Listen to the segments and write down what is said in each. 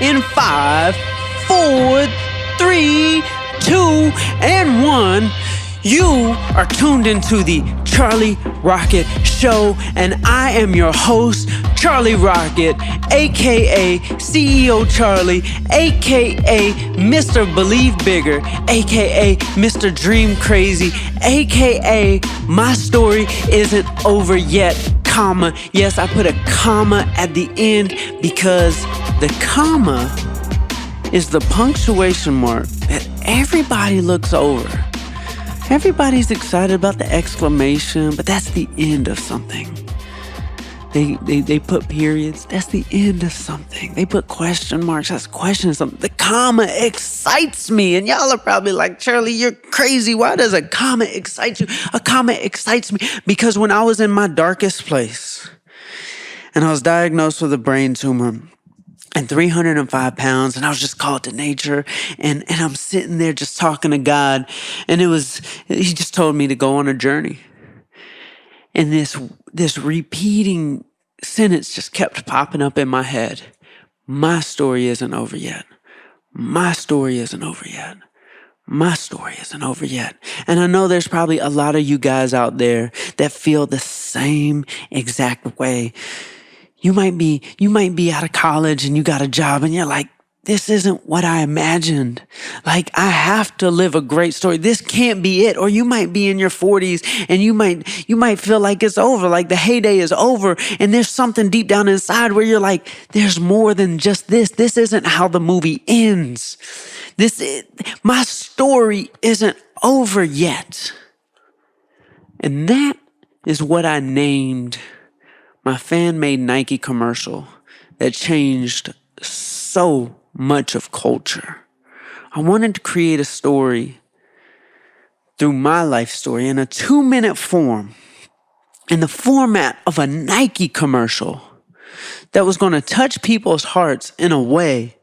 in 5, 4, 3, 2, and 1. You are tuned into the Charlie Rocket Show, and I am your host, Charlie Rocket, aka CEO Charlie, aka Mr. Believe Bigger, aka Mr. Dream Crazy, aka My Story Isn't Over Yet, comma. Yes, I put a comma at the end because the comma is the punctuation mark that everybody looks over. Everybody's excited about the exclamation, but that's the end of something. They put periods, that's the end of something. They put question marks, that's question of something. The comma excites me, and y'all are probably like, Charlie, you're crazy. Why does a comma excite you? A comma excites me because when I was in my darkest place, and I was diagnosed with a brain tumor, and 305 pounds, and I was just called to nature, and I'm sitting there just talking to God, and he just told me to go on a journey. And this repeating sentence just kept popping up in my head. My story isn't over yet. My story isn't over yet. My story isn't over yet. And I know there's probably a lot of you guys out there that feel the same exact way. You might be out of college and you got a job and you're like, this isn't what I imagined. Like, I have to live a great story. This can't be it. Or you might be in your 40s and you might feel like it's over, like the heyday is over. And there's something deep down inside where you're like, there's more than just this. This isn't how the movie ends. My story isn't over yet. And that is what I named my fan-made Nike commercial that changed so much of culture. I wanted to create a story through my life story in a 2-minute form, in the format of a Nike commercial that was going to touch people's hearts in a way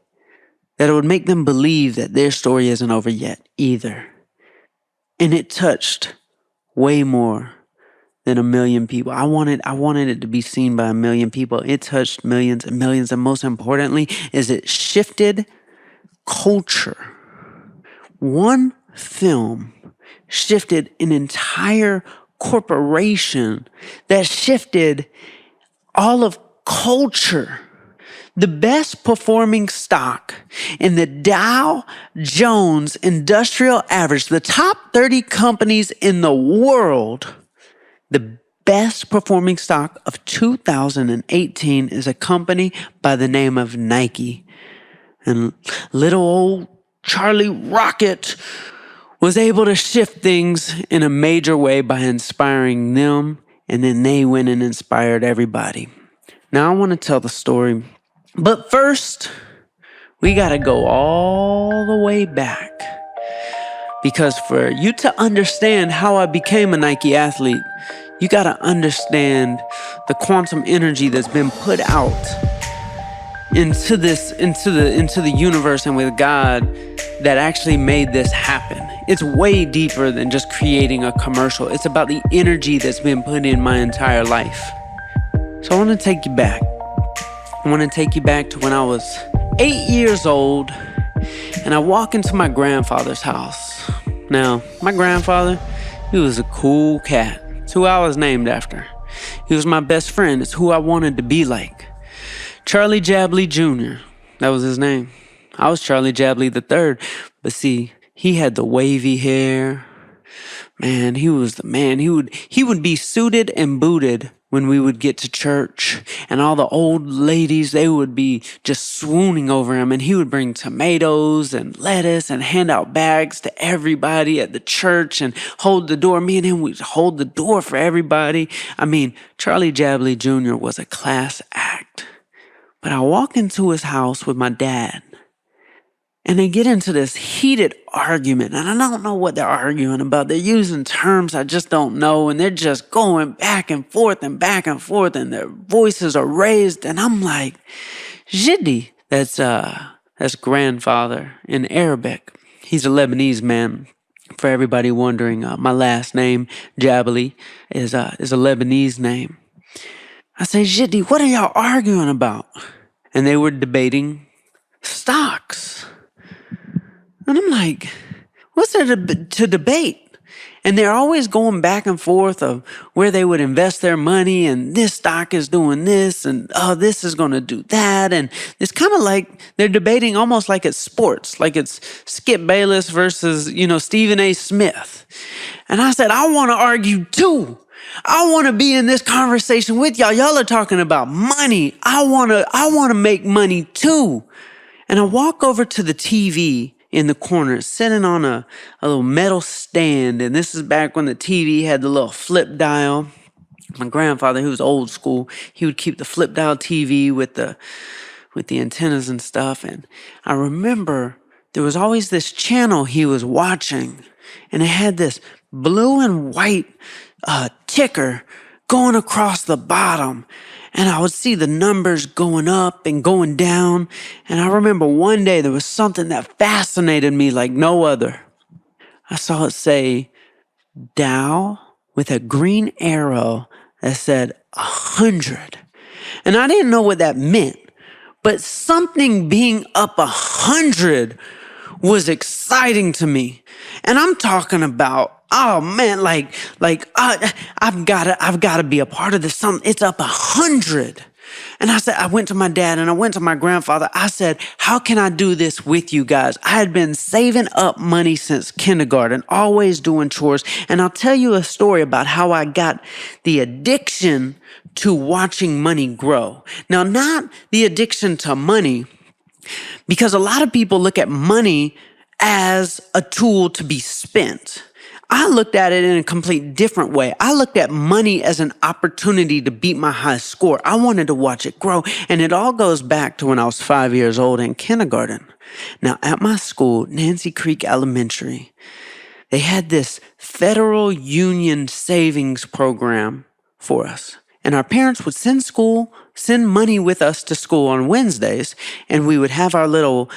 that it would make them believe that their story isn't over yet either. And it touched way more than 1 million people. I wanted it to be seen by 1 million people. It touched millions and millions. And most importantly, is it shifted culture. One film shifted an entire corporation that shifted all of culture. The best performing stock in the Dow Jones Industrial Average, the top 30 companies in the world, the best performing stock of 2018 is a company by the name of Nike. And little old Charlie Rocket was able to shift things in a major way by inspiring them, and then they went and inspired everybody. Now I want to tell the story, but first, we got to go all the way back. Because for you to understand how I became a Nike athlete, you got to understand the quantum energy that's been put out into the universe and with God that actually made this happen. It's way deeper than just creating a commercial. It's about the energy that's been put in my entire life. So I want to take you back. I want to take you back to when I was 8 years old and I walk into my grandfather's house. Now, my grandfather, he was a cool cat. It's who I was named after. He was my best friend. It's who I wanted to be like. Charlie Jabaley Jr., that was his name. I was Charlie Jabaley III. But see, he had the wavy hair. Man, he was the man. He would be suited and booted when we would get to church, and all the old ladies, they would be just swooning over him, and he would bring tomatoes and lettuce and hand out bags to everybody at the church and hold the door. Me and him would hold the door for everybody. I mean, Charlie Jabaley Jr. was a class act. But I walk into his house with my dad, and they get into this heated argument, and I don't know what they're arguing about. They're using terms I just don't know, and they're just going back and forth, and their voices are raised, and I'm like, Jiddi, that's grandfather in Arabic. He's a Lebanese man. For everybody wondering, my last name, Jabaley, is a Lebanese name. I say, Jiddi, what are y'all arguing about? And they were debating And I'm like, what's there to debate? And they're always going back and forth of where they would invest their money, and this stock is doing this, and oh, this is going to do that. And it's kind of like they're debating almost like it's sports, like it's Skip Bayless versus, Stephen A. Smith. And I said, I want to argue too. I want to be in this conversation with y'all. Y'all are talking about money. I want to make money too. And I walk over to the TV in the corner, sitting on a little metal stand. And this is back when the TV had the little flip dial. My grandfather, who was old school, he would keep the flip dial TV with the antennas and stuff. And I remember there was always this channel he was watching, and it had this blue and white ticker going across the bottom. And I would see the numbers going up and going down. And I remember one day there was something that fascinated me like no other. I saw it say Dow with a green arrow that said 100. And I didn't know what that meant, but something being up 100 was exciting to me. And I'm talking about, oh man, I've got to be a part of this. It's up 100. And I went to my dad and I went to my grandfather. I said, how can I do this with you guys? I had been saving up money since kindergarten, always doing chores. And I'll tell you a story about how I got the addiction to watching money grow. Now, not the addiction to money, because a lot of people look at money as a tool to be spent. I looked at it in a complete different way. I looked at money as an opportunity to beat my high score. I wanted to watch it grow. And it all goes back to when I was 5 years old in kindergarten. Now, at my school, Nancy Creek Elementary, they had this federal union savings program for us. And our parents would send money with us to school on Wednesdays, and we would have our little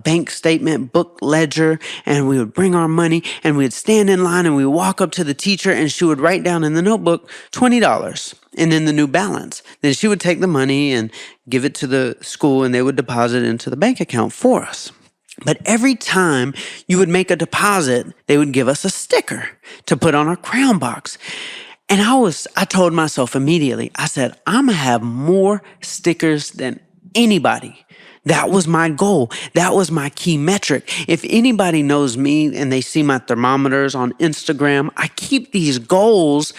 bank statement, book ledger, and we would bring our money, and we'd stand in line, and we'd walk up to the teacher, and she would write down in the notebook $20 and then the new balance. Then she would take the money and give it to the school, and they would deposit it into the bank account for us. But every time you would make a deposit, they would give us a sticker to put on our crown box. And I told myself immediately, I said, I'm going to have more stickers than anybody. That was my goal. That was my key metric. If anybody knows me and they see my thermometers on Instagram, I keep these goals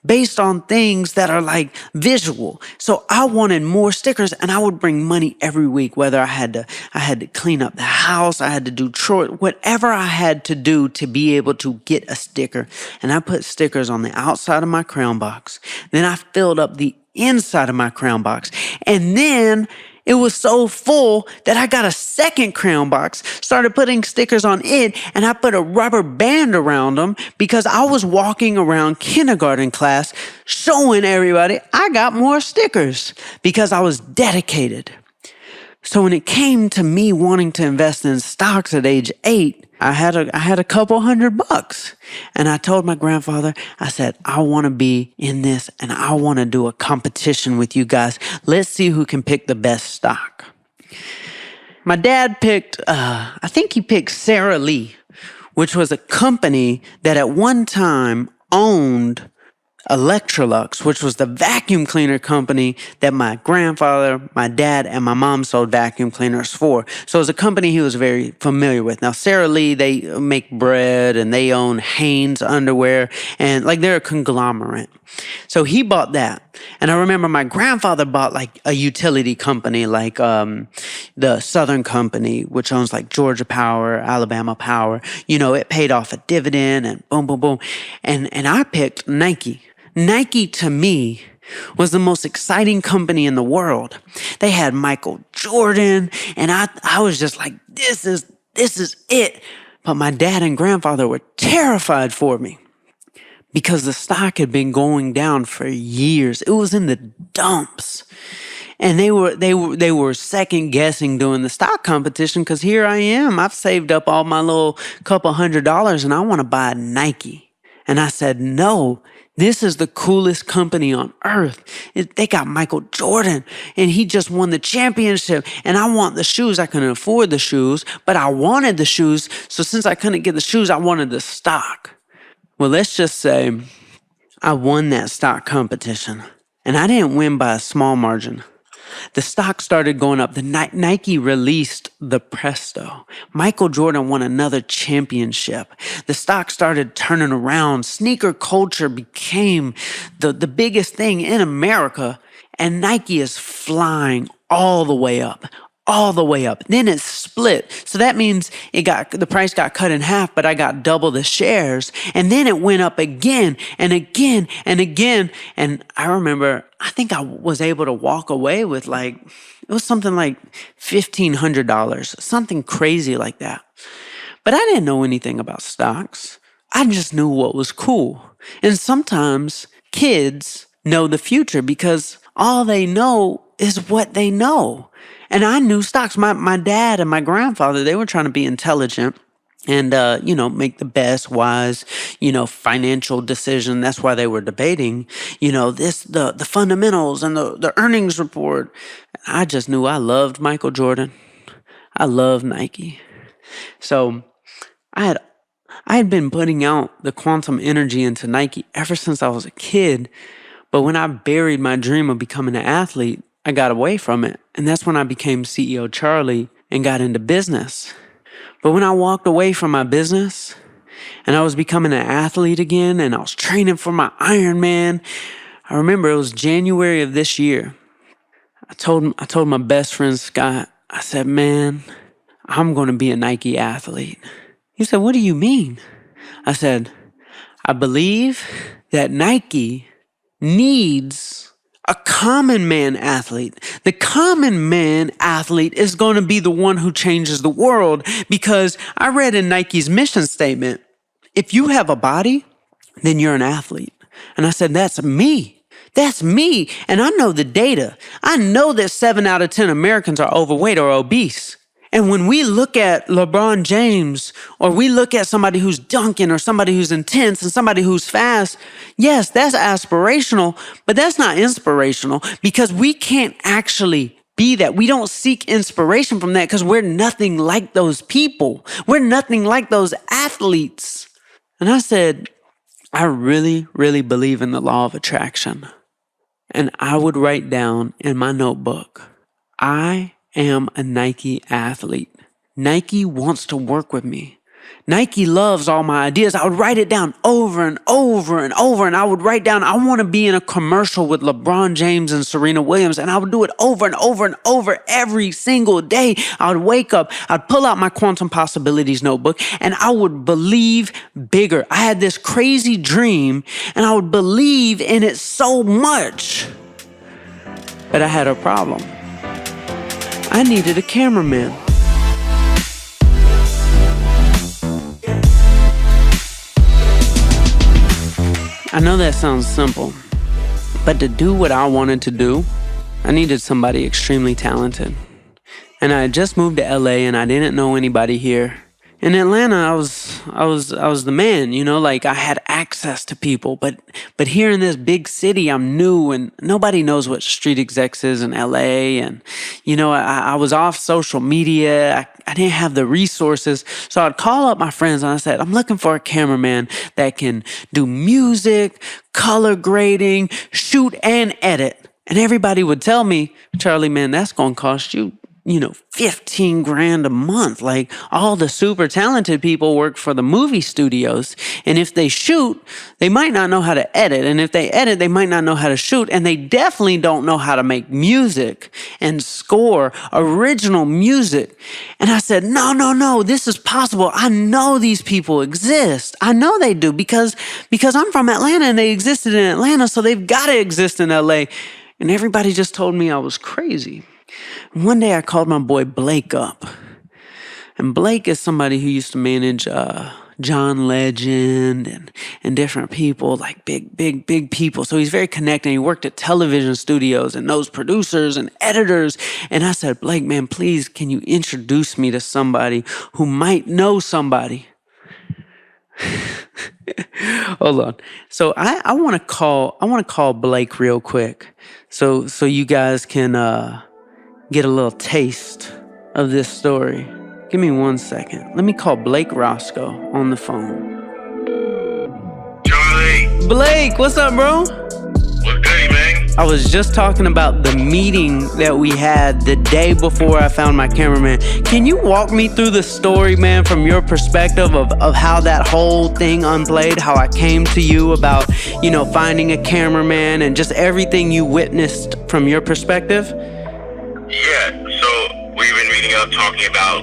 based on things that are like visual. So I wanted more stickers, and I would bring money every week, whether I had to clean up the house, I had to do chores, whatever I had to do to be able to get a sticker. And I put stickers on the outside of my crown box. Then I filled up the inside of my crown box. And then it was so full that I got a second crown box, started putting stickers on it, and I put a rubber band around them because I was walking around kindergarten class showing everybody I got more stickers because I was dedicated. So when it came to me wanting to invest in stocks at age 8, I had a couple $100. And I told my grandfather, I said, I want to be in this and I want to do a competition with you guys. Let's see who can pick the best stock. My dad picked, I think he picked Sara Lee, which was a company that at one time owned Electrolux, which was the vacuum cleaner company that my grandfather, my dad, and my mom sold vacuum cleaners for. So it was a company he was very familiar with. Now, Sara Lee, they make bread and they own Hanes underwear, and they're a conglomerate. So he bought that. And I remember my grandfather bought a utility company the Southern Company, which owns Georgia Power, Alabama Power. It paid off a dividend and boom, boom, boom. And I picked Nike. Nike, to me, was the most exciting company in the world. They had Michael Jordan, and I was just like, this is it. But my dad and grandfather were terrified for me because the stock had been going down for years. It was in the dumps. And they were second guessing doing the stock competition because here I am. I've saved up all my little couple $100 and I want to buy a Nike. And I said, no, This is the coolest company on earth. They got Michael Jordan, and he just won the championship. And I want the shoes. I couldn't afford the shoes, but I wanted the shoes. So since I couldn't get the shoes, I wanted the stock. Well, let's just say I won that stock competition, and I didn't win by a small margin. The stock started going up. The Nike released the Presto. Michael Jordan won another championship. The stock started turning around. Sneaker culture became the biggest thing in America. And Nike is flying all the way up. All the way up. Then it split. So that means the price got cut in half, but I got double the shares. And then it went up again and again and again. And I remember, I think I was able to walk away with it was something like $1,500, something crazy like that. But I didn't know anything about stocks. I just knew what was cool. And sometimes kids know the future because all they know is what they know. And I knew stocks. My dad and my grandfather, they were trying to be intelligent and, make the best, wise, financial decision. That's why they were debating, the fundamentals and the earnings report. I just knew I loved Michael Jordan. I loved Nike. So I had been putting out the quantum energy into Nike ever since I was a kid. But when I buried my dream of becoming an athlete, I got away from it. And that's when I became CEO Charlie and got into business. But when I walked away from my business and I was becoming an athlete again and I was training for my Ironman, I remember it was January of this year. I told my best friend Scott, I said, man, I'm going to be a Nike athlete. He said, what do you mean? I said, I believe that Nike needs a common man athlete. The common man athlete is going to be the one who changes the world, because I read in Nike's mission statement, if you have a body, then you're an athlete. And I said, that's me. That's me. And I know the data. I know that 7 out of 10 Americans are overweight or obese. And when we look at LeBron James, or we look at somebody who's dunking, or somebody who's intense, and somebody who's fast, yes, that's aspirational, but that's not inspirational, because we can't actually be that. We don't seek inspiration from that because we're nothing like those people. We're nothing like those athletes. And I said, I really, really believe in the law of attraction. And I would write down in my notebook, I am a Nike athlete. Nike wants to work with me. Nike loves all my ideas. I would write it down over and over and over. And I would write down, I want to be in a commercial with LeBron James and Serena Williams. And I would do it over and over and over every single day. I would wake up, I'd pull out my Quantum Possibilities notebook, and I would believe bigger. I had this crazy dream, and I would believe in it so much. But I had a problem. I needed a cameraman. I know that sounds simple, but to do what I wanted to do, I needed somebody extremely talented. And I had just moved to LA and I didn't know anybody here. In Atlanta, I was the man, I had access to people, but here in this big city, I'm new and nobody knows what Street Execs is in LA. And, I was off social media. I didn't have the resources. So I'd call up my friends and I said, I'm looking for a cameraman that can do music, color grading, shoot and edit. And everybody would tell me, Charlie, man, that's going to cost you, $15,000 a month. Like, all the super talented people work for the movie studios. And if they shoot, they might not know how to edit. And if they edit, they might not know how to shoot. And they definitely don't know how to make music and score original music. And I said, no, this is possible. I know these people exist. I know they do because I'm from Atlanta and they existed in Atlanta. So they've got to exist in LA. And everybody just told me I was crazy. One day I called my boy Blake up. And Blake is somebody who used to manage John Legend and different people, like big people. So he's very connected. He worked at television studios and knows producers and editors. And I said, Blake, man, please, can you introduce me to somebody who might know somebody? Hold on. So I want to call Blake real quick, so you guys can get a little taste of this story. Give me 1 second. Let me call Blake Roscoe on the phone. Charlie. Blake, what's up, bro? What's good, man? I was just talking about the meeting that we had the day before I found my cameraman. Can you walk me through the story, man, from your perspective of how that whole thing unplayed, how I came to you about, finding a cameraman and just everything you witnessed from your perspective? Yeah, so we've been meeting up talking about,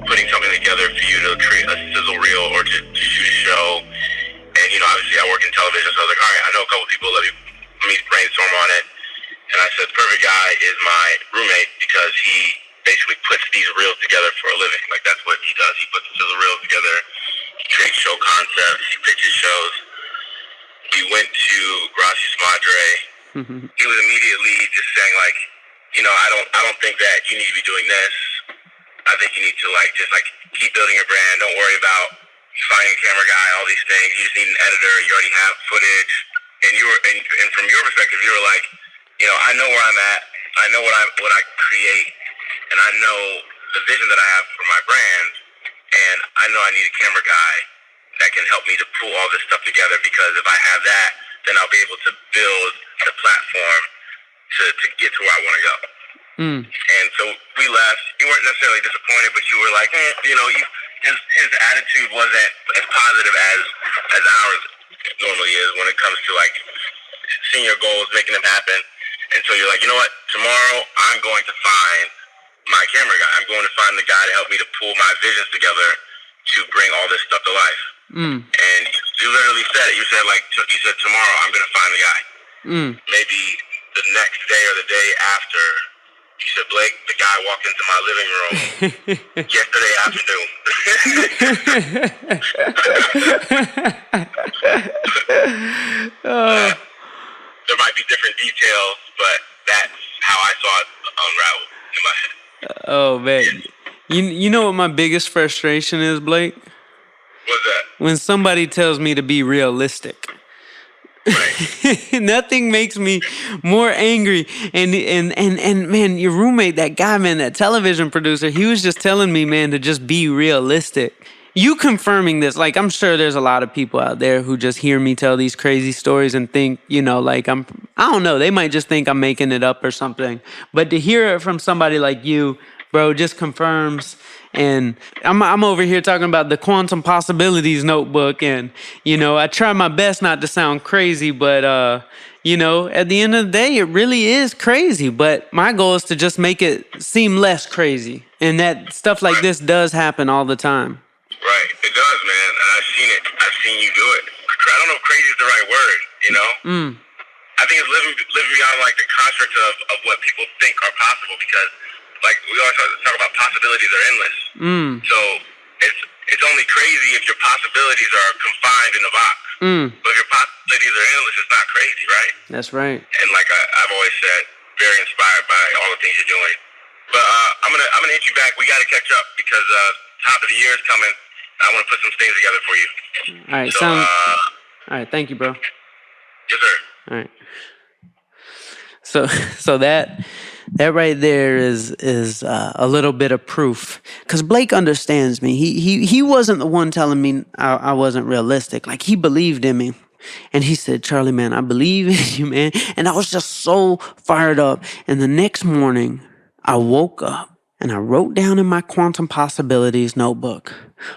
putting something together for you to create a sizzle reel or to shoot a show. And, obviously I work in television, so I was like, all right, I know a couple people, let me brainstorm on it. And I said, perfect guy is my roommate because he basically puts these reels together for a living. Like, that's what he does. He puts the sizzle reels together. He creates show concepts. He pitches shows. We went to Gracias Madre. He was immediately just saying, like, I don't think that you need to be doing this. I think you need to, keep building your brand. Don't worry about finding a camera guy, all these things. You just need an editor. You already have footage. And from your perspective, you were like, I know where I'm at. I know what I create, and I know the vision that I have for my brand, and I know I need a camera guy that can help me to pull all this stuff together. Because if I have that, then I'll be able to build the platform to get to where I want to go. And so we left. You weren't necessarily disappointed, but you were like, his attitude wasn't as positive as ours normally is when it comes to seeing your goals, making them happen. And so you're like, you know what? Tomorrow I'm going to find my camera guy. I'm going to find the guy to help me to pull my visions together to bring all this stuff to life. And you literally said it. You said tomorrow I'm going to find the guy. Maybe the next day or the day after, you said, Blake, the guy walked into my living room yesterday afternoon. There might be different details, but that's how I saw it unravel in my head. Oh, man. You know what my biggest frustration is, Blake? What's that? When somebody tells me to be realistic. Right. Nothing makes me more angry. And man, your roommate, that guy, man, that television producer, he was just telling me, man, to just be realistic. You confirming this, I'm sure there's a lot of people out there who just hear me tell these crazy stories and think, I don't know, they might just think I'm making it up or something. But to hear it from somebody like you, bro, just confirms. And I'm over here talking about the Quantum Possibilities notebook, and I try my best not to sound crazy, but at the end of the day, it really is crazy. But my goal is to just make it seem less crazy, and that stuff like this does happen all the time. Right, it does, man, and I've seen it. I've seen you do it. I don't know if crazy is the right word, I think it's living beyond the construct of what people think are possible, because we always talk about possibilities are endless. So it's only crazy if your possibilities are confined in a box. But if your possibilities are endless, it's not crazy, right? That's right. And I've always said, very inspired by all the things you're doing. But I'm gonna hit you back. We got to catch up because top of the year is coming. I want to put some things together for you. All right. So, all right. Thank you, bro. Yes, sir. All right. So that right there is a little bit of proof, because Blake understands me. He wasn't the one telling me I wasn't realistic. He believed in me, and he said, Charlie, man, I believe in you, man. And I was just so fired up. And the next morning, I woke up and I wrote down in my Quantum Possibilities notebook.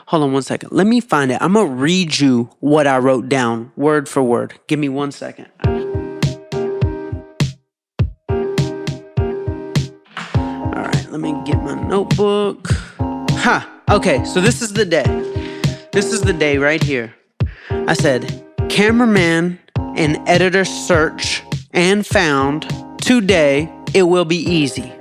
Hold on 1 second. Let me find it. I'm gonna read you what I wrote down word for word. Give me 1 second. Let me get my notebook. Okay, so this is the day. This is the day right here. I said, cameraman and editor search and found. Today, it will be easy.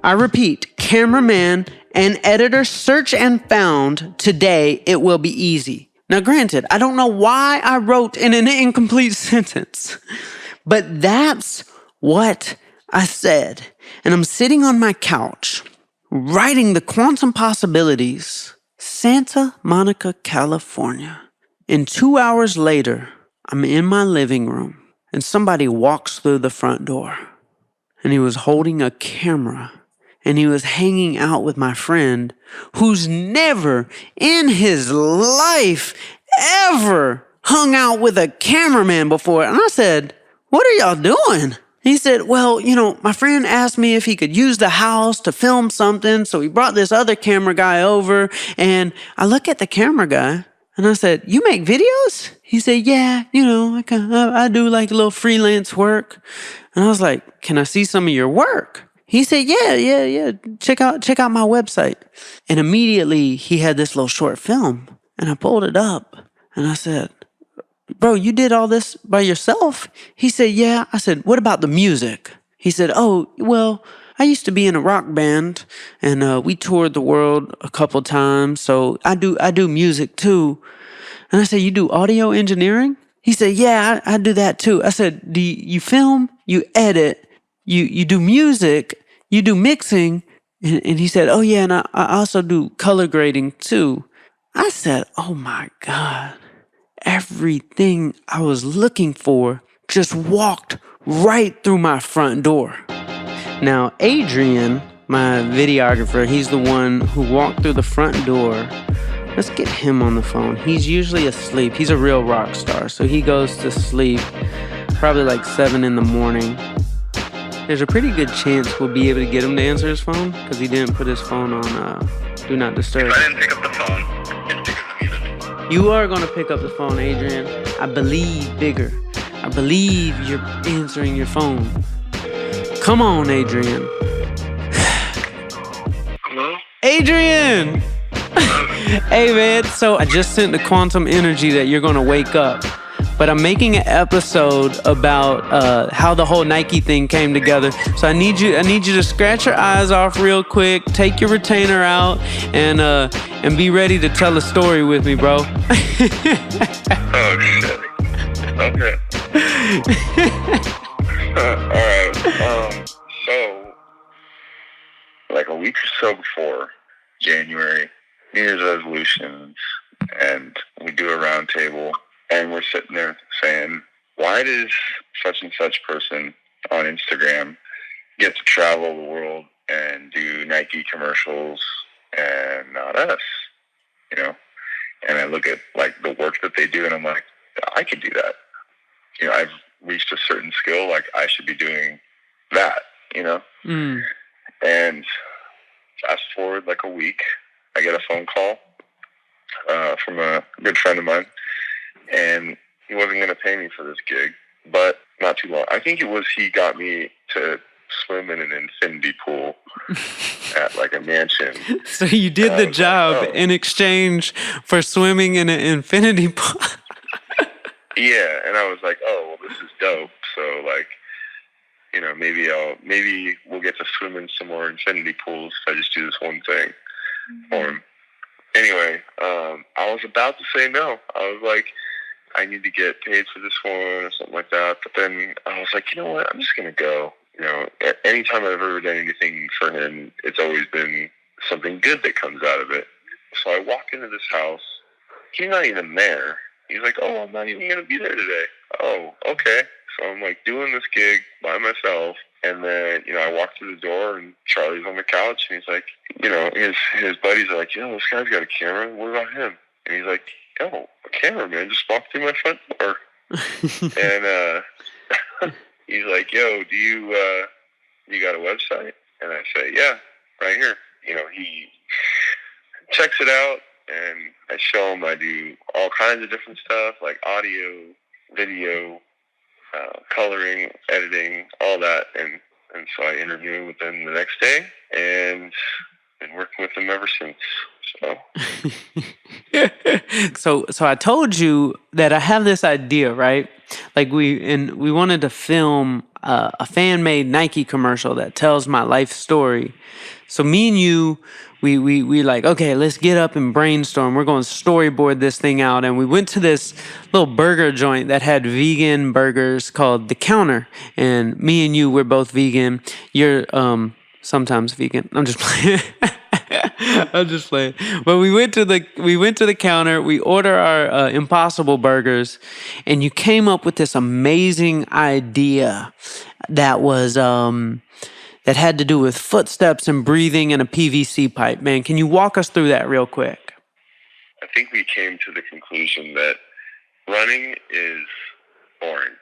I repeat, cameraman and editor search and found. Today, it will be easy. Now, granted, I don't know why I wrote in an incomplete sentence, but that's what I said. And I'm sitting on my couch, writing the Quantum Possibilities, Santa Monica, California. And 2 hours later, I'm in my living room and somebody walks through the front door and he was holding a camera and he was hanging out with my friend who's never in his life ever hung out with a cameraman before. And I said, "What are y'all doing?" He said, "Well, my friend asked me if he could use the house to film something. So he brought this other camera guy over." And I look at the camera guy and I said, "You make videos?" He said, "Yeah, I do like a little freelance work." And I was like, "Can I see some of your work?" He said, yeah. Check out my website. And immediately he had this little short film and I pulled it up and I said, "Bro, you did all this by yourself?" He said, "Yeah." I said, "What about the music?" He said, "Oh, well, I used to be in a rock band and we toured the world a couple times. So I do music too." And I said, "You do audio engineering?" He said, "Yeah, I do that too." I said, "Do you film, you edit, you do music, you do mixing?" And he said, "Oh yeah, and I also do color grading too." I said, "Oh my God, everything I was looking for just walked right through my front door." Now, Adrian, my videographer, he's the one who walked through the front door. Let's get him on the phone. He's usually asleep. He's a real rock star, so he goes to sleep probably like 7 in the morning. There's a pretty good chance we'll be able to get him to answer his phone because he didn't put his phone on Do Not Disturb. If I didn't pick up the phone, it's because of you. You are going to pick up the phone, Adrian. I believe bigger. I believe you're answering your phone. Come on, Adrian. Hello? Adrian! Hey, man, so I just sent the quantum energy that you're going to wake up. But I'm making an episode about how the whole Nike thing came together. So I need you to scratch your eyes off real quick, take your retainer out, and be ready to tell a story with me, bro. Oh, shit. Okay. Alright, so, like a week or so before January, New Year's resolutions, and we do a round table, and we're sitting there saying, why does such and such person on Instagram get to travel the world and do Nike commercials and not us? And I look at like the work that they do and I'm like, I could do that. I've reached a certain skill, like I should be doing that, And fast forward like a week, I get a phone call from a good friend of mine, and he wasn't going to pay me for this gig, but not too long. I think it was he got me to swim in an infinity pool at like a mansion. So you did the job in exchange for swimming in an infinity pool. Yeah, and I was like, oh, well, this is dope. So like, maybe we'll get to swim in some more infinity pools if I just do this one thing for him. Anyway, I was about to say no. I was like, I need to get paid for this one or something like that. But then I was like, you know what? I'm just going to go. Anytime I've ever done anything for him, it's always been something good that comes out of it. So I walk into this house. He's not even there. He's like, oh, I'm not even going to be there today. Oh, okay. So I'm like doing this gig by myself. And then, I walk through the door and Charlie's on the couch and he's like, his buddies are like, this guy's got a camera. What about him? And he's like, oh, a cameraman just walked through my front door. And he's like, yo, do you got a website? And I say, yeah, right here. He checks it out and I show him I do all kinds of different stuff like audio, video, coloring, editing, all that. And so I interviewed with them the next day and been working with them ever since. So I told you that I have this idea, right? Like we wanted to film a fan-made Nike commercial that tells my life story. So me and you, we like, okay, let's get up and brainstorm. We're going to storyboard this thing out. And we went to this little burger joint that had vegan burgers called The Counter. And me and you, we're both vegan. You're sometimes vegan. I'm just playing. I'm just playing. But we went to the counter. We order our Impossible burgers, and you came up with this amazing idea that was that had to do with footsteps and breathing and a PVC pipe. Man, can you walk us through that real quick? I think we came to the conclusion that running is boring.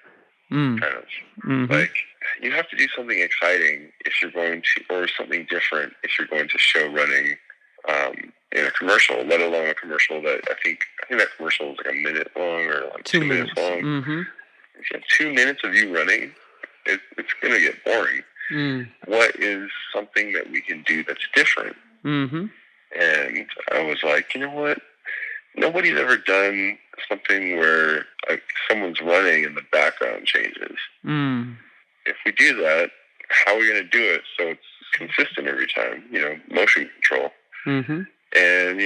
Kind of. Mm-hmm. Like, you have to do something exciting if you're going to, or something different if you're going to show running in a commercial, let alone a commercial that I think that commercial is like a minute long or like 2 minutes long. Mm-hmm. If you have 2 minutes of you running, it's going to get boring. What is something that we can do that's different? Mm-hmm. And I was like, you know what? Nobody's ever done something where like someone's running and the background changes. If we do that, how are we going to do it so it's consistent every time? Motion control. Mm-hmm. And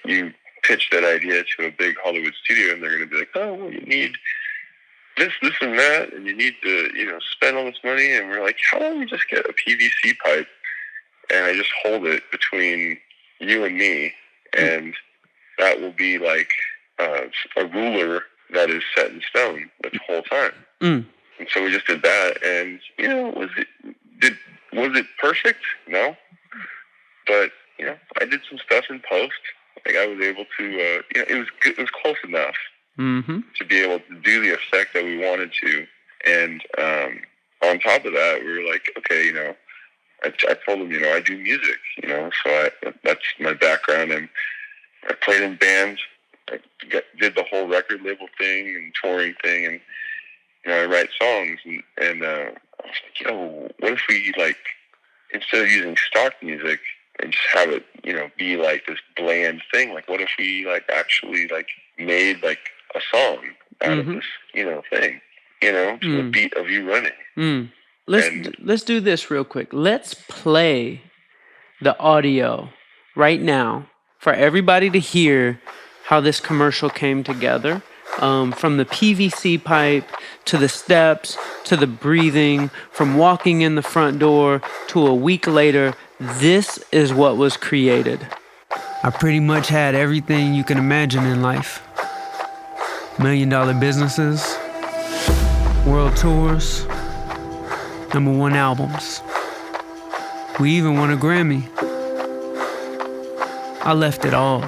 you pitch that idea to a big Hollywood studio, and they're going to be like, oh, well, you need this, and that, and you need to spend all this money. And we're like, how about we just get a PVC pipe and I just hold it between you and me, and that will be like a ruler that is set in stone the whole time. And so we just did that, and was it perfect? No, but I did some stuff in post. Like, I was able to, it was good, it was close enough to be able to do the effect that we wanted to. And on top of that, we were like, okay, I told him, I do music, so that's my background, and I played in bands. I did the whole record label thing and touring thing, and I write songs, and I was like, what if we, like, instead of using stock music and just have it, be like this bland thing, like, what if we, like, actually, like, made, like, a song out of this, thing, to the beat of you running. Let's do this real quick. Let's play the audio right now for everybody to hear how this commercial came together. From the PVC pipe to the steps to the breathing, from walking in the front door to a week later, this is what was created. I pretty much had everything you can imagine in life. $1 million businesses, world tours, #1 albums. We even won a Grammy. I left it all.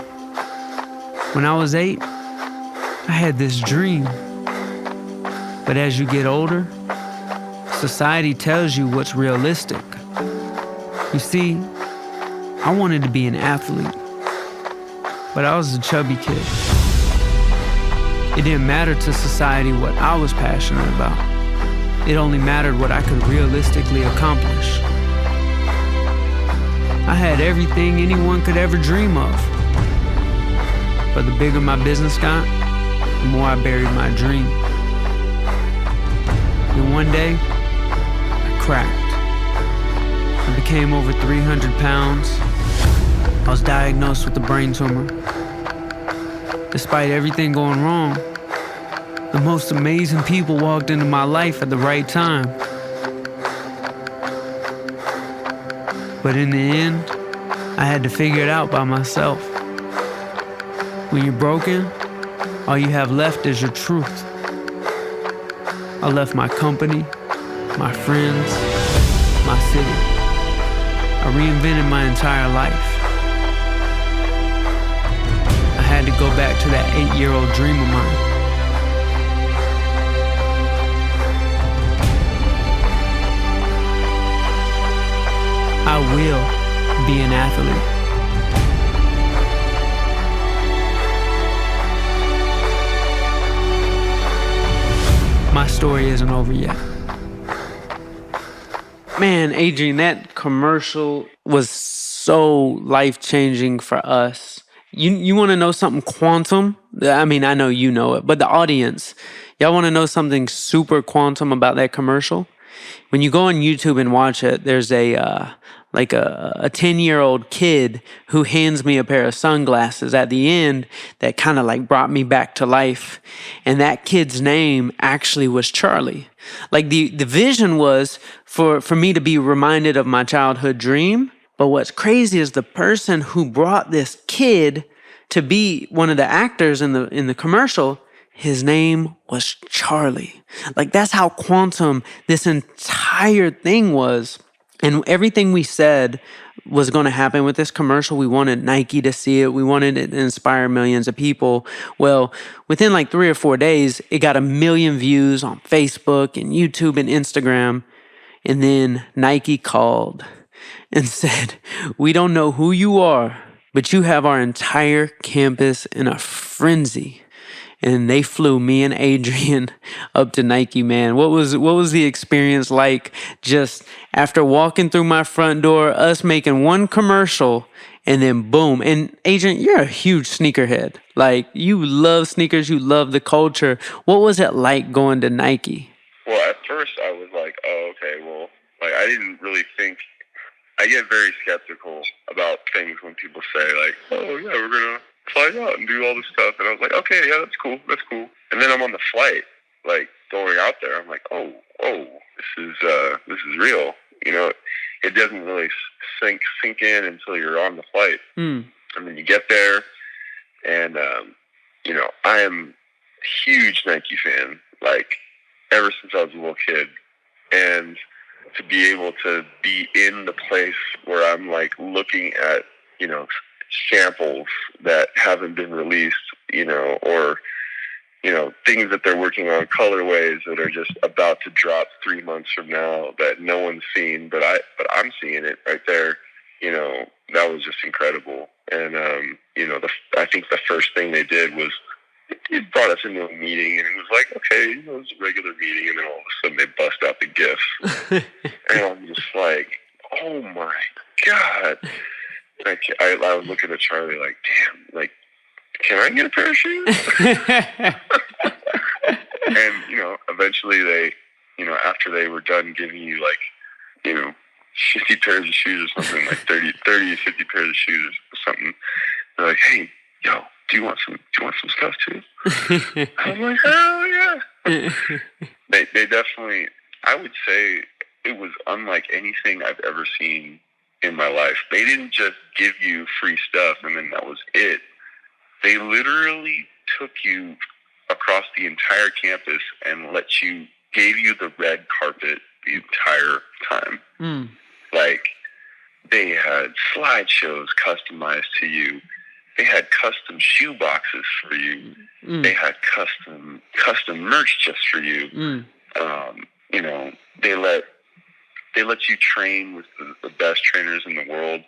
When I was 8, I had this dream. But as you get older, society tells you what's realistic. You see, I wanted to be an athlete, but I was a chubby kid. It didn't matter to society what I was passionate about. It only mattered what I could realistically accomplish. I had everything anyone could ever dream of. But the bigger my business got, the more I buried my dream. And one day, I cracked. I became over 300 pounds. I was diagnosed with a brain tumor. Despite everything going wrong, the most amazing people walked into my life at the right time. But in the end, I had to figure it out by myself. When you're broken, all you have left is your truth. I left my company, my friends, my city. I reinvented my entire life. I had to go back to that 8-year-old dream of mine. I will be an athlete. My story isn't over yet. Man, Adrian, that commercial was so life-changing for us. You want to know something quantum? I mean, I know you know it, but the audience, y'all want to know something super quantum about that commercial? When you go on YouTube and watch it, there's a 10-year-old kid who hands me a pair of sunglasses at the end that kind of like brought me back to life. And that kid's name actually was Charlie. Like the vision was for me to be reminded of my childhood dream, But what's crazy is the person who brought this kid to be one of the actors in the commercial, his name was Charlie. Like, that's how quantum this entire thing was. And everything we said was going to happen with this commercial. We wanted Nike to see it. We wanted it to inspire millions of people. Well, within like 3 or 4 days, it got 1 million views on Facebook and YouTube and Instagram. And then Nike called and said, "We don't know who you are, but you have our entire campus in a frenzy." And they flew me and Adrian up to Nike, man. What was the experience like just after walking through my front door, us making one commercial, and then boom. And Adrian, you're a huge sneakerhead. Like, you love sneakers, you love the culture. What was it like going to Nike? Well, at first I was like, oh, okay, well, like, I didn't really think. I get very skeptical about things when people say, like, oh, yeah, we're going to fly out and do all this stuff. And I was like, okay, yeah, that's cool. And then I'm on the flight, like, going out there. I'm like, oh, this is real. You know, it doesn't really sink in until you're on the flight. And then you get there, and, you know, I am a huge Nike fan, like, ever since I was a little kid. And to be able to be in the place where I'm, like, looking at, you know, samples that haven't been released, you know, or, you know, things that they're working on, colorways that are just about to drop 3 months from now that no one's seen, but I'm seeing it right there. You know, that was just incredible. And, you know, I think the first thing they did was it brought us into a meeting, and it was like, okay, you know, it was a regular meeting, and then all of a sudden they bust out the gifts. And I'm just like, oh my God. I was looking at Charlie like, damn, like, can I get a pair of shoes? And, you know, eventually they, you know, after they were done giving you, like, you know, 50 pairs of shoes or something, like 30, 50 pairs of shoes or something, they're like, hey, yo, do you want some stuff too? I'm like, hell yeah. They definitely, I would say it was unlike anything I've ever seen in my life. They didn't just give you free stuff and then that was it. They literally took you across the entire campus and gave you the red carpet the entire time. Like, they had slideshows customized to you. They had custom shoe boxes for you. They had custom merch just for you. You know, they let you train with the best trainers in the world.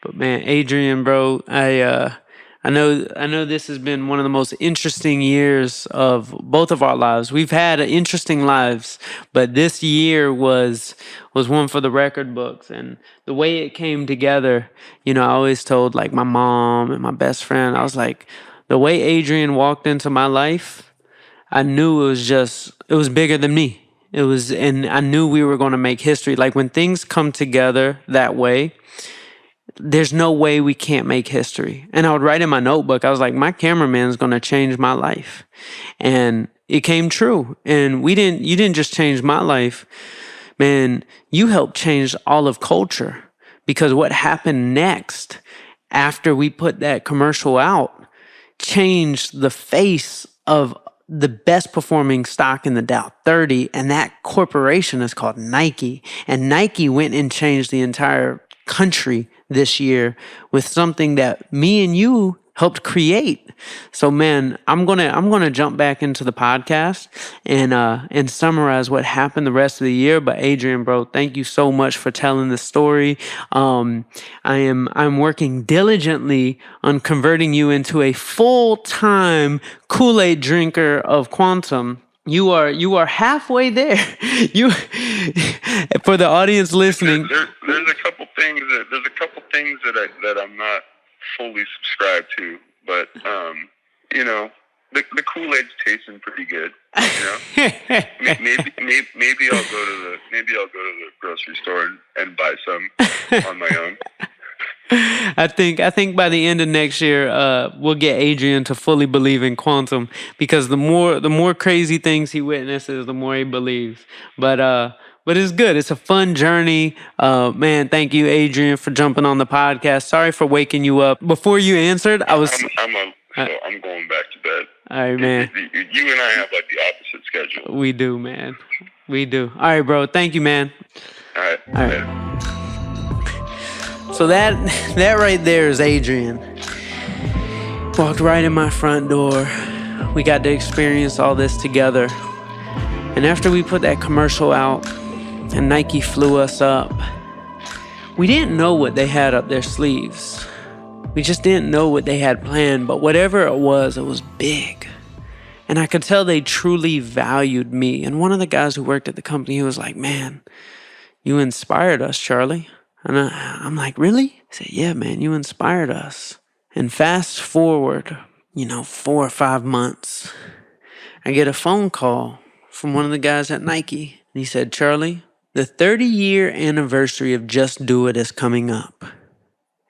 But man, Adrian, bro, I know this has been one of the most interesting years of both of our lives. We've had interesting lives, but this year was one for the record books. And the way it came together, you know, I always told, like, my mom and my best friend, I was like, the way Adrian walked into my life, I knew it was bigger than me. And I knew we were going to make history. Like, when things come together that way, there's no way we can't make history. And I would write in my notebook, I was like, my cameraman's going to change my life. And it came true. And you didn't just change my life, man, you helped change all of culture. Because what happened next after we put that commercial out changed the face of the best performing stock in the Dow 30, and that corporation is called Nike. And Nike went and changed the entire country this year with something that me and you helped create. So, man, I'm gonna jump back into the podcast and summarize what happened the rest of the year. But Adrian, bro, thank you so much for telling the story. I'm working diligently on converting you into a full-time Kool-Aid drinker of quantum. You are halfway there. You, for the audience listening, there's a couple things that I'm not fully subscribed to, but you know, the Kool-Aid's tasting pretty good. You know, maybe I'll go to the grocery store and buy some on my own. I think by the end of next year, we'll get Adrian to fully believe in quantum, because the more crazy things he witnesses, the more he believes. But But it's good. It's a fun journey. Man, thank you, Adrian, for jumping on the podcast. Sorry for waking you up. Before you answered, I was... I'm going back to bed. All right, man. You and I have like the opposite schedule. We do, man. We do. All right, bro. Thank you, man. All right. All right. So that right there is Adrian. Walked right in my front door. We got to experience all this together. And after we put that commercial out and Nike flew us up, we didn't know what they had up their sleeves. We just didn't know what they had planned, but whatever it was big. And I could tell they truly valued me. And one of the guys who worked at the company, he was like, man, you inspired us, Charlie. And I'm like, really? He said, yeah, man, you inspired us. And fast forward, 4 or 5 months, I get a phone call from one of the guys at Nike. And he said, Charlie, the 30-year anniversary of Just Do It is coming up.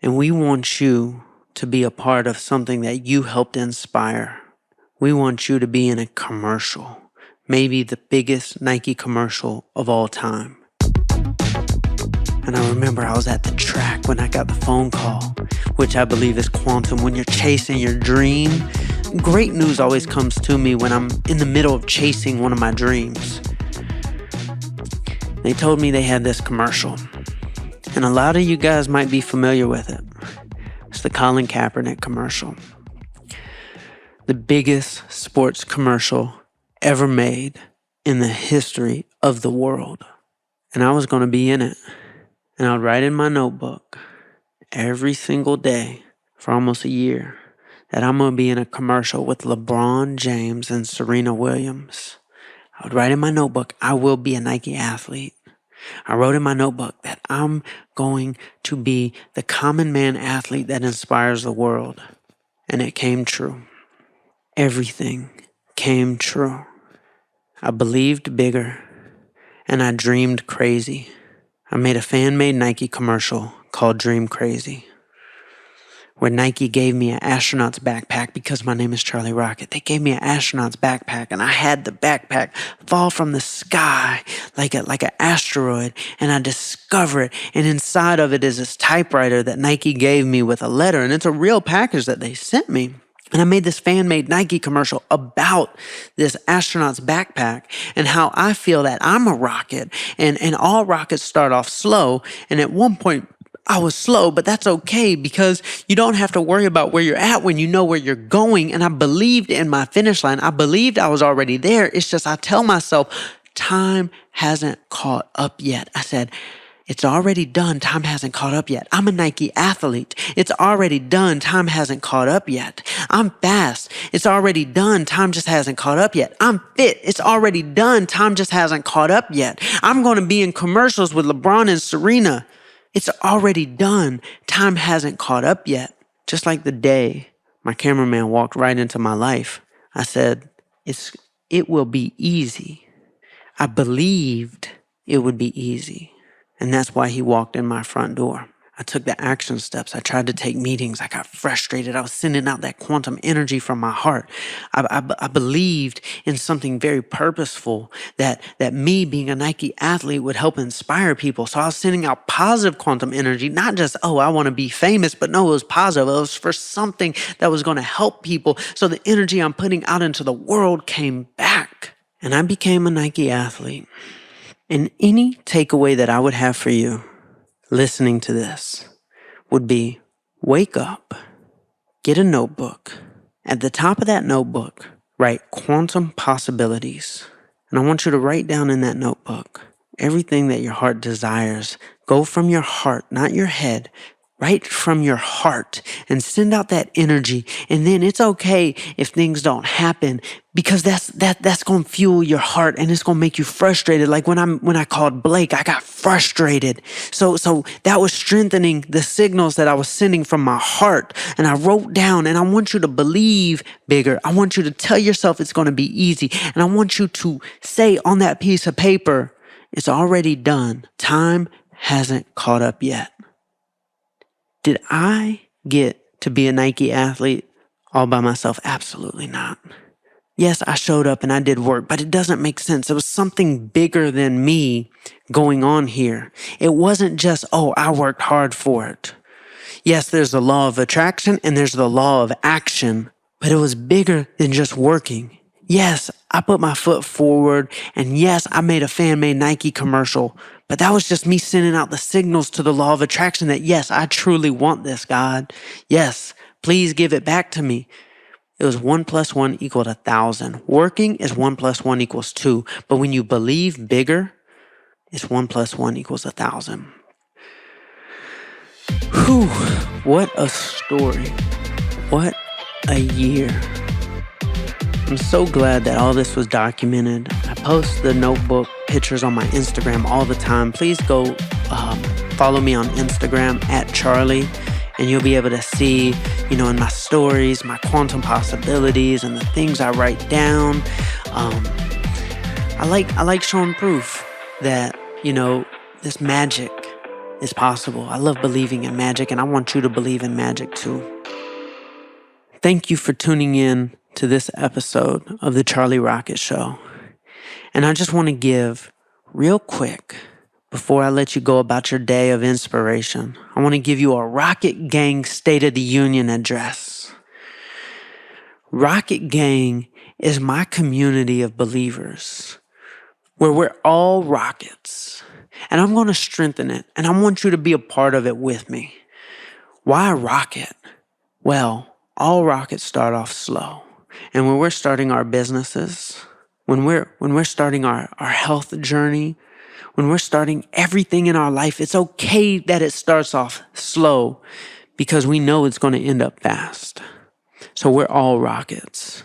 And we want you to be a part of something that you helped inspire. We want you to be in a commercial, maybe the biggest Nike commercial of all time. And I remember I was at the track when I got the phone call, which I believe is quantum. When you're chasing your dream, great news always comes to me when I'm in the middle of chasing one of my dreams. They told me they had this commercial. And a lot of you guys might be familiar with it. It's the Colin Kaepernick commercial. The biggest sports commercial ever made in the history of the world. And I was going to be in it. And I would write in my notebook every single day for almost a year that I'm going to be in a commercial with LeBron James and Serena Williams. I would write in my notebook, I will be a Nike athlete. I wrote in my notebook that I'm going to be the common man athlete that inspires the world. And it came true. Everything came true. I believed bigger and I dreamed crazy. I made a fan-made Nike commercial called Dream Crazy, where Nike gave me an astronaut's backpack because my name is Charlie Rocket. They gave me an astronaut's backpack, and I had the backpack fall from the sky like an asteroid, and I discover it, and inside of it is this typewriter that Nike gave me with a letter, and it's a real package that they sent me. And I made this fan-made Nike commercial about this astronaut's backpack and how I feel that I'm a rocket, and all rockets start off slow, and at one point, I was slow, but that's okay because you don't have to worry about where you're at when you know where you're going. And I believed in my finish line. I believed I was already there. It's just I tell myself, time hasn't caught up yet. I said, it's already done. Time hasn't caught up yet. I'm a Nike athlete. It's already done. Time hasn't caught up yet. I'm fast. It's already done. Time just hasn't caught up yet. I'm fit. It's already done. Time just hasn't caught up yet. I'm going to be in commercials with LeBron and Serena. It's already done. Time hasn't caught up yet. Just like the day my cameraman walked right into my life, I said, it will be easy. I believed it would be easy. And that's why he walked in my front door. I took the action steps. I tried to take meetings. I got frustrated. I was sending out that quantum energy from my heart. I believed in something very purposeful that me being a Nike athlete would help inspire people. So I was sending out positive quantum energy, not just, I want to be famous, but no, it was positive. It was for something that was going to help people. So the energy I'm putting out into the world came back. And I became a Nike athlete. And any takeaway that I would have for you listening to this would be, wake up, get a notebook. At the top of that notebook, write quantum possibilities. And I want you to write down in that notebook everything that your heart desires. Go from your heart, not your head. Right from your heart and send out that energy. And then it's okay if things don't happen because that's going to fuel your heart and it's going to make you frustrated. Like when I called Blake, I got frustrated. So that was strengthening the signals that I was sending from my heart. And I wrote down, and I want you to believe bigger. I want you to tell yourself it's going to be easy. And I want you to say on that piece of paper, it's already done. Time hasn't caught up yet. Did I get to be a Nike athlete all by myself? Absolutely not. Yes, I showed up and I did work, but it doesn't make sense. It was something bigger than me going on here. It wasn't just, oh, I worked hard for it. Yes, there's the law of attraction and there's the law of action, but it was bigger than just working. Yes, I put my foot forward, and yes, I made a fan-made Nike commercial, but that was just me sending out the signals to the law of attraction that yes, I truly want this, God. Yes, please give it back to me. It was 1 + 1 = 1,000. Working is 1 + 1 = 2. But when you believe bigger, it's 1 + 1 = 1,000. Whew, what a story. What a year. I'm so glad that all this was documented. I post the notebook pictures on my Instagram all the time. Please go follow me on Instagram @Charlie. And you'll be able to see, in my stories, my quantum possibilities and the things I write down. I like showing proof that, this magic is possible. I love believing in magic, and I want you to believe in magic too. Thank you for tuning in to this episode of The Charlie Rocket Show. And I just want to give real quick, before I let you go about your day of inspiration, I want to give you a Rocket Gang State of the Union address. Rocket Gang is my community of believers where we're all rockets. And I'm going to strengthen it, and I want you to be a part of it with me. Why a rocket? Well, all rockets start off slow. And when we're starting our businesses, when we're starting our health journey, when we're starting everything in our life, it's okay that it starts off slow because we know it's going to end up fast. So we're all rockets.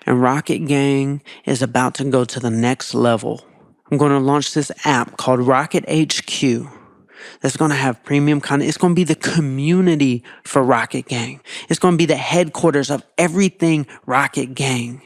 And Rocket Gang is about to go to the next level. I'm going to launch this app called Rocket HQ that's going to have premium content. It's going to be the community for Rocket Gang. It's going to be the headquarters of everything Rocket Gang.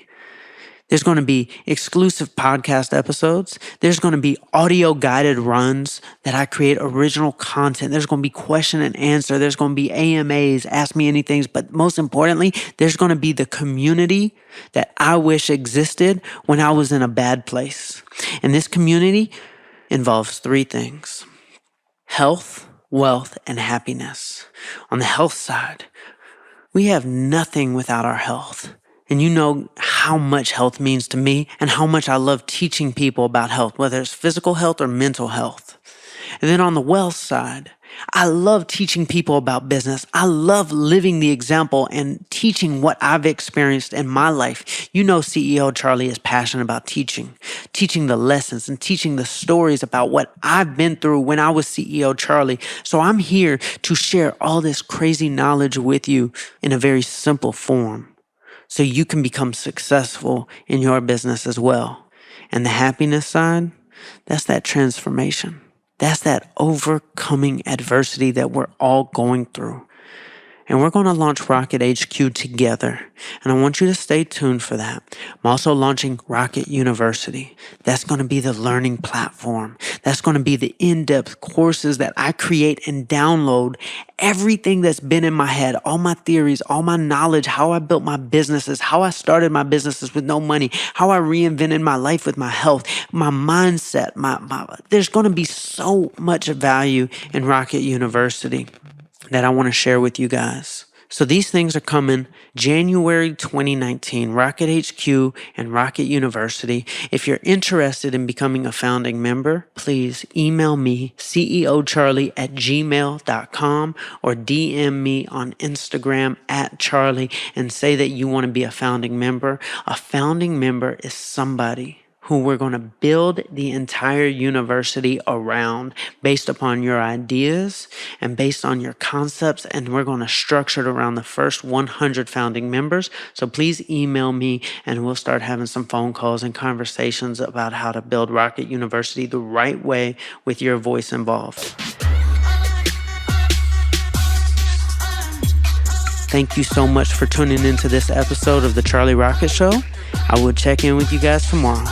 There's going to be exclusive podcast episodes. There's going to be audio guided runs that I create original content. There's going to be question and answer. There's going to be AMAs, ask me anything. But most importantly, there's going to be the community that I wish existed when I was in a bad place. And this community involves 3 things: health, wealth, and happiness. On the health side, we have nothing without our health. And you know how much health means to me and how much I love teaching people about health, whether it's physical health or mental health. And then on the wealth side, I love teaching people about business. I love living the example and teaching what I've experienced in my life. CEO Charlie is passionate about teaching the lessons and teaching the stories about what I've been through when I was CEO Charlie. So I'm here to share all this crazy knowledge with you in a very simple form, so you can become successful in your business as well. And the happiness side, that's that transformation. That's that overcoming adversity that we're all going through. And we're going to launch Rocket HQ together. And I want you to stay tuned for that. I'm also launching Rocket University. That's going to be the learning platform. That's going to be the in-depth courses that I create and download everything that's been in my head, all my theories, all my knowledge, how I built my businesses, how I started my businesses with no money, how I reinvented my life with my health, my mindset. There's going to be so much value in Rocket University that I want to share with you guys. So these things are coming January 2019, Rocket HQ and Rocket University. If you're interested in becoming a founding member, please email me, ceocharlie@gmail.com, or DM me on Instagram @Charlie and say that you want to be a founding member. A founding member is somebody who we're going to build the entire university around based upon your ideas and based on your concepts, and we're going to structure it around the first 100 founding members. So please email me and we'll start having some phone calls and conversations about how to build Rocket University the right way with your voice involved. Thank you so much for tuning into this episode of The Charlie Rocket Show. I will check in with you guys tomorrow.